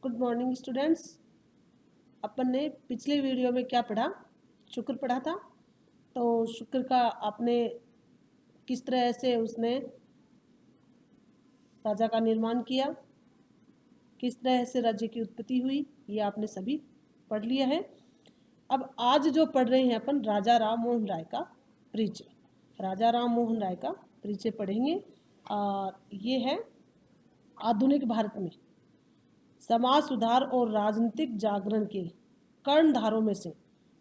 Good morning students. अपन ने पिछले video में क्या पढ़ा? शुक्र पढ़ा था। तो शुक्र का आपने किस तरह से उसने राजा का निर्माण किया, किस तरह से राज्य की उत्पत्ति हुई, ये आपने सभी पढ़ लिया है। अब आज जो पढ़ रहे हैं अपन राजा राम मोहन राय का परिचय। राजा राम मोहन राय का परिचय पढ़ेंगे और ये है आधुनिक भारत में समाज सुधार और राजनीतिक जागरण के कर्णधारों में से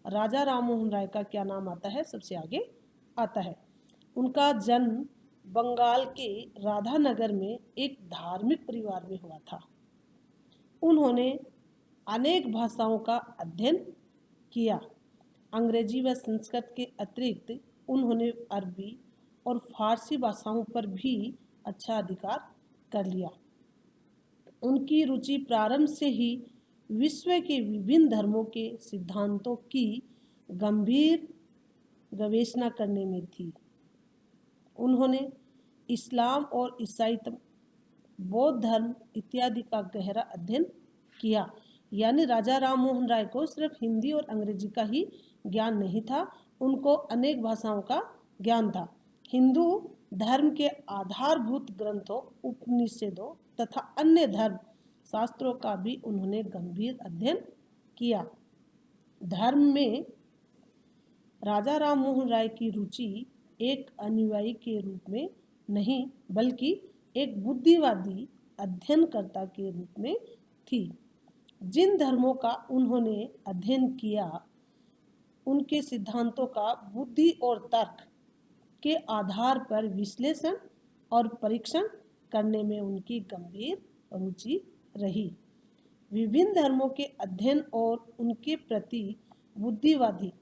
राजा राम मोहन राय का क्या नाम आता है? सबसे आगे आता है। उनका जन्म बंगाल के राधानगर में एक धार्मिक परिवार में हुआ था। उन्होंने अनेक भाषाओं का अध्ययन किया। अंग्रेजी व संस्कृत के अतिरिक्त उन्होंने अरबी और फारसी भाषाओं पर भी अच्छा अधिकार कर लिया। उनकी रुचि प्रारंभ से ही विश्व के विभिन्न धर्मों के सिद्धांतों की गंभीर गवेषणा करने में थी। उन्होंने इस्लाम और ईसाईत्व, बौद्ध धर्म इत्यादि का गहरा अध्ययन किया। यानी राजा राम मोहन राय को सिर्फ हिंदी और अंग्रेजी का ही ज्ञान नहीं था, उनको अनेक भाषाओं का ज्ञान था। हिंदू धर्म के आधारभूत ग्रंथों, उपनिषदों तथा अन्य धर्म शास्त्रों का भी उन्होंने गंभीर अध्ययन किया। धर्म में राजा राम मोहन राय की रुचि एक अनुयायी के रूप में नहीं बल्कि एक बुद्धिवादी अध्ययनकर्ता के रूप में थी। जिन धर्मों का उन्होंने अध्ययन किया उनके सिद्धांतों का बुद्धि और तर्क के आधार पर विश्लेषण और परीक्षण करने में उनकी गंभीर रुचि रही। विभिन्न धर्मों के अध्ययन और उनके प्रति बुद्धिवादी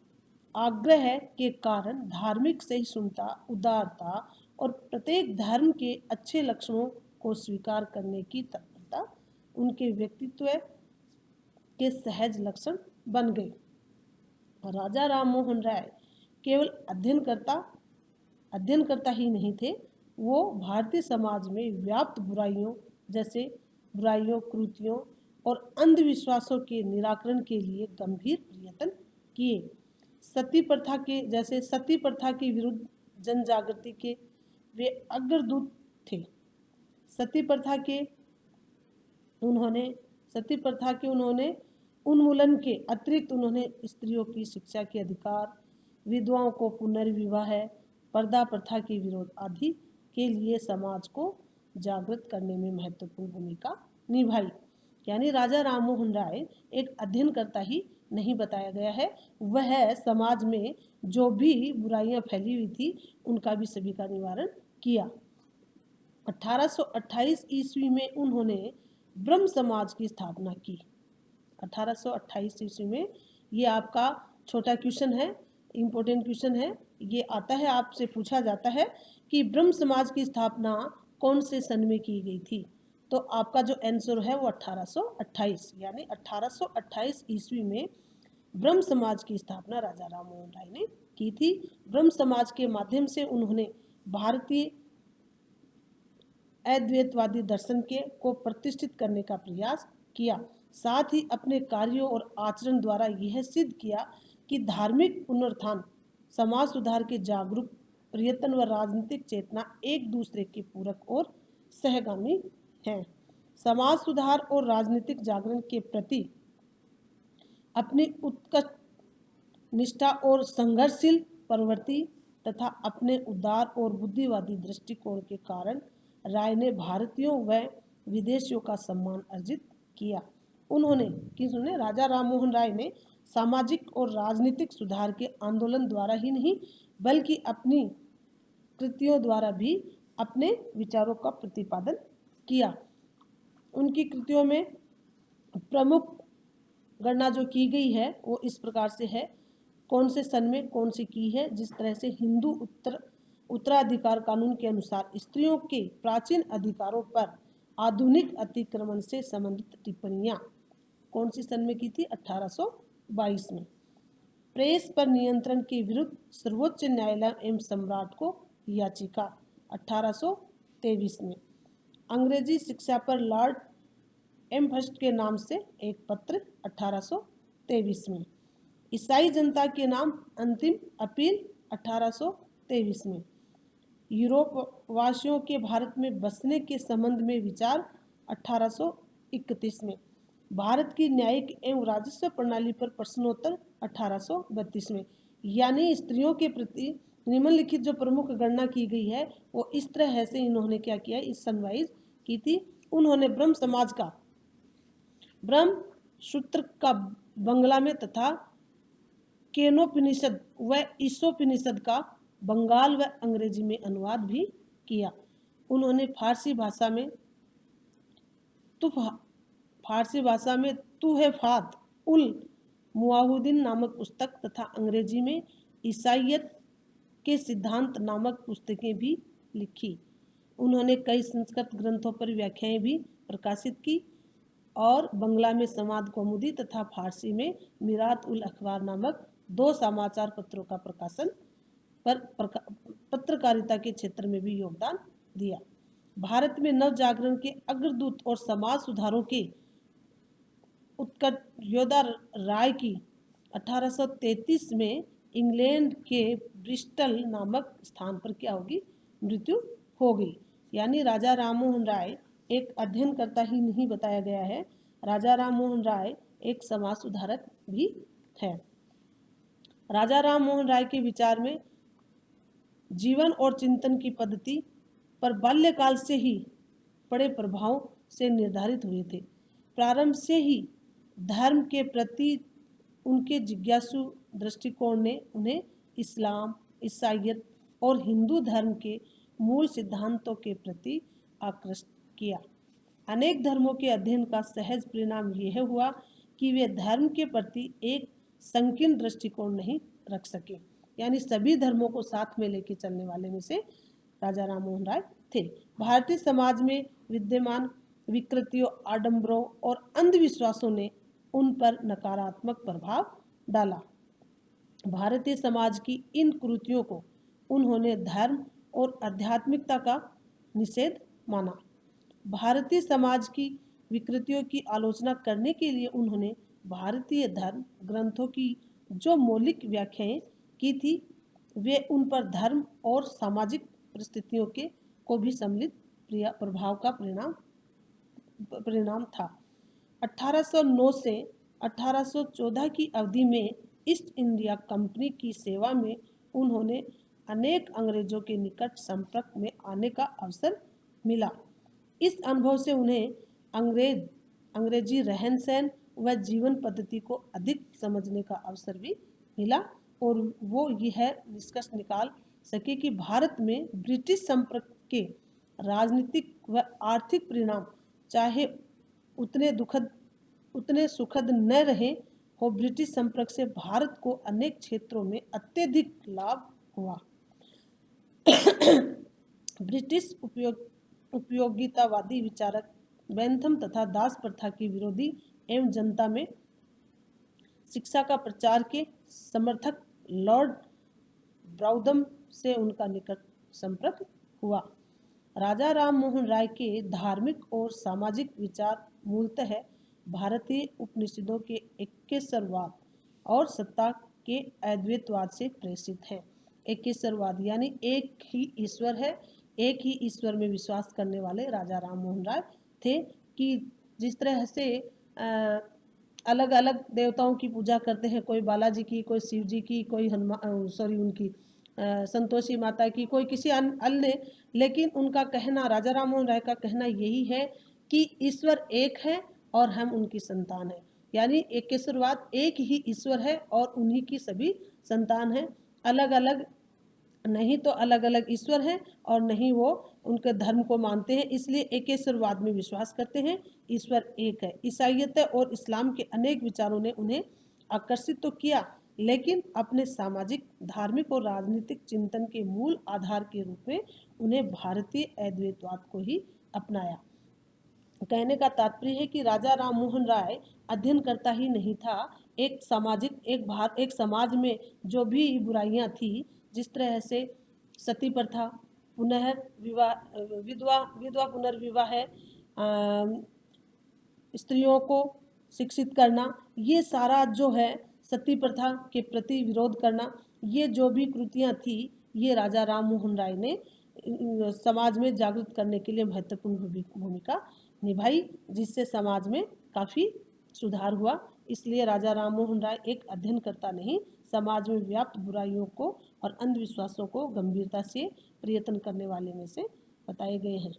आग्रह के कारण धार्मिक सहिष्णुता, उदारता और प्रत्येक धर्म के अच्छे लक्षणों को स्वीकार करने की तत्परता उनके व्यक्तित्व के सहज लक्षण बन गए। राजा राम मोहन राय केवल अध्ययनकर्ता ही नहीं थे, वो भारतीय समाज में व्याप्त बुराइयों जैसे बुराइयों, कुरीतियों और अंधविश्वासों के निराकरण के लिए गंभीर प्रयत्न किए। सती प्रथा के विरुद्ध जन जागृति के वे अग्रदूत थे। सती प्रथा के उन्होंने उन्मूलन के अतिरिक्त उन्होंने स्त्रियों की शिक्षा के अधिकार, विधवाओं को पुनर्विवाह, पर्दा प्रथा के विरोध आदि के लिए समाज को जागृत करने में महत्वपूर्ण भूमिका निभाई। यानी राजा राम मोहन राय एक अध्ययनकर्ता ही नहीं बताया गया है, वह समाज में जो भी बुराइयां फैली हुई थी उनका भी सभी का निवारण किया। 1828 ईस्वी में उन्होंने ब्रह्म समाज की स्थापना की। 1828 ईस्वी में, ये आपका छोटा क्वेश्चन है, इम्पोर्टेंट क्वेश्चन है, ये आता है, आपसे पूछा जाता है कि ब्रह्म समाज की स्थापना कौन से सन में की गई थी? तो आपका जो आंसर है वो 1828, यानी 1828 ईस्वी में ब्रह्म समाज की स्थापना राजा राम मोहन राय ने की थी। ब्रह्म समाज के माध्यम से उन्होंने भारतीय अद्वैतवादी दर्शन को प्रतिष्ठित करने का प्रयास किया। साथ ही अपने कार्यों और आचरण द्वारा यह सिद्ध किया कि धार्मिक पुनरुत्थान, समाज सुधार के जागरूक प्रयत्न व राजनीतिक चेतना एक दूसरे के पूरक और सहगामी हैं। समाज सुधार और राजनीतिक जागरण के प्रति अपनी उत्कृष्ट निष्ठा और संघर्षशील प्रवृत्ति तथा अपने उदार और बुद्धिवादी दृष्टिकोण के कारण राय ने भारतीयों व विदेशियों का सम्मान अर्जित किया। उन्होंने राजा राम मोहन राय ने सामाजिक और राजनीतिक सुधार के आंदोलन द्वारा ही नहीं बल्कि अपनी कृतियों द्वारा भी अपने विचारों का प्रतिपादन किया। उनकी कृतियों में प्रमुख गणना जो की गई है वो इस प्रकार से है, कौन से सन में कौन सी की है। जिस तरह से हिंदू उत्तराधिकार कानून के अनुसार स्त्रियों के प्राचीन अधिकारों पर आधुनिक अतिक्रमण से संबंधित टिप्पणियां कौन सी सन में की थी? 1822 में। प्रेस पर नियंत्रण के विरुद्ध सर्वोच्च न्यायालय एवं सम्राट को याचिका 1823 में। अंग्रेजी शिक्षा पर लॉर्ड एम फर्स्ट के नाम से एक पत्र 1823 में, ईसाई जनता के नाम अंतिम अपील 1823 में, यूरोप वासियों के भारत में बसने के संबंध में विचार 1831 में, भारत की न्यायिक एवं राजस्व प्रणाली पर प्रश्नोत्तर 1832 में। यानी स्त्रियों के प्रति निम्नलिखित जो प्रमुख गणना की गई है वो इस तरह से इन्होंने क्या किया, इस सनवाइज की थी। उन्होंने ब्रह्म समाज का ब्रह्म सूत्र का बंगला में तथा केनोपनिषद व ईसोपनिषद का बंगाल व अंग्रेजी में अनुवाद भी किया। उन्होंने फारसी भाषा में तुहफात उल मुआहुद्दीन नामक पुस्तक तथा अंग्रेजी में ईसाइयत के सिद्धांत नामक पुस्तकें भी लिखी। उन्होंने कई संस्कृत ग्रंथों पर व्याख्याएं भी प्रकाशित की और बंगला में समाद कौमुदी तथा फारसी में मिरात उल अखबार नामक 2 समाचार पत्रों का प्रकाशन पर पत्रकारिता के क्षेत्र में भी योगदान दिया। भारत में नव जागरण के अग्रदूत और समाज सुधारों के उत्कट योद्धा राय की 1833 में इंग्लैंड के ब्रिस्टल नामक स्थान पर क्या होगी, मृत्यु हो गई। यानी राजा राममोहन राय एक अध्ययनकर्ता ही नहीं बताया गया है, राजा राममोहन राय एक समाज सुधारक भी है। राजा राममोहन राय के विचार में जीवन और चिंतन की पद्धति पर बाल्यकाल से ही बड़े प्रभाव से निर्धारित हुए थे। प्रारंभ से ही धर्म के प्रति उनके जिज्ञासु दृष्टिकोण ने उन्हें इस्लाम, ईसाईयत और हिंदू धर्म के मूल सिद्धांतों के प्रति आकृष्ट किया। अनेक धर्मों के अध्ययन का सहज परिणाम यह हुआ कि वे धर्म के प्रति एक संकीर्ण दृष्टिकोण नहीं रख सके। यानी सभी धर्मों को साथ में लेकर चलने वाले में से राजा राममोहन राय थे। भारतीय समाज में विद्यमान विकृतियों, आडंबरों और अंधविश्वासों ने उन पर नकारात्मक प्रभाव डाला। भारतीय समाज की इन कुरीतियों को उन्होंने धर्म और आध्यात्मिकता का निषेध माना। भारतीय समाज की विकृतियों की आलोचना करने के लिए उन्होंने भारतीय धर्म ग्रंथों की जो मौलिक व्याख्याएं की थी वे उन पर धर्म और सामाजिक परिस्थितियों के को भी सम्मिलित प्रभाव का परिणाम था। 1809 से 1814 की अवधि में ईस्ट इंडिया कंपनी की सेवा में उन्होंने अनेक अंग्रेजों के निकट संपर्क में आने का अवसर मिला। इस अनुभव से उन्हें अंग्रेजी रहन सहन व जीवन पद्धति को अधिक समझने का अवसर भी मिला और वो यह निष्कर्ष निकाल सके कि भारत में ब्रिटिश संपर्क के राजनीतिक व आर्थिक परिणाम चाहे उतने सुखद न रहे हो, ब्रिटिश संपर्क से भारत को अनेक क्षेत्रों में अत्यधिक लाभ हुआ। ब्रिटिश उपयोगितावादी विचारक बेंथम तथा दास प्रथा की विरोधी एवं जनता में शिक्षा का प्रचार के समर्थक लॉर्ड ब्राउदम से उनका निकट संपर्क हुआ। राजा राममोहन राय के धार्मिक और सामाजिक विचार मूलतः भारतीय उपनिषदों के एकेश्वरवाद और सत्ता के अद्वैतवाद से प्रेषित है। एकेश्वरवाद यानी एक ही ईश्वर है, एक ही ईश्वर में विश्वास करने वाले राजा राममोहन राय थे कि जिस तरह से अलग अलग देवताओं की पूजा करते हैं, कोई बालाजी की, कोई शिव जी की, कोई उनकी संतोषी माता की, कोई किसी अन्य, लेकिन उनका कहना, राजा राममोहन राय का कहना यही है कि ईश्वर एक है और हम उनकी संतान है। यानी एकेश्वरवाद, एक ही ईश्वर है और उन्हीं की सभी संतान है। अलग अलग नहीं तो अलग अलग ईश्वर हैं और नहीं वो उनके धर्म को मानते हैं, इसलिए एकेश्वरवाद में विश्वास करते हैं। ईश्वर एक है। ईसाईयत और इस्लाम के अनेक विचारों ने उन्हें आकर्षित तो किया, लेकिन अपने सामाजिक, धार्मिक और राजनीतिक चिंतन के मूल आधार के रूप में उन्हें भारतीय अद्वैतवाद को ही अपनाया। कहने का तात्पर्य है कि राजा राममोहन राय अध्ययन करता ही नहीं था, एक समाज में जो भी बुराइयां थी, जिस तरह से सती प्रथा, विधवा पुनर्विवाह है, स्त्रियों को शिक्षित करना, ये सारा जो है सती प्रथा के प्रति विरोध करना, ये जो भी कृतियाँ थी ये राजा राम मोहन राय ने समाज में जागृत करने के लिए महत्वपूर्ण भूमिका निभाई, जिससे समाज में काफ़ी सुधार हुआ। इसलिए राजा राम मोहन राय एक अध्ययनकर्ता नहीं, समाज में व्याप्त बुराइयों को और अंधविश्वासों को गंभीरता से प्रयत्न करने वाले में से बताए गए हैं।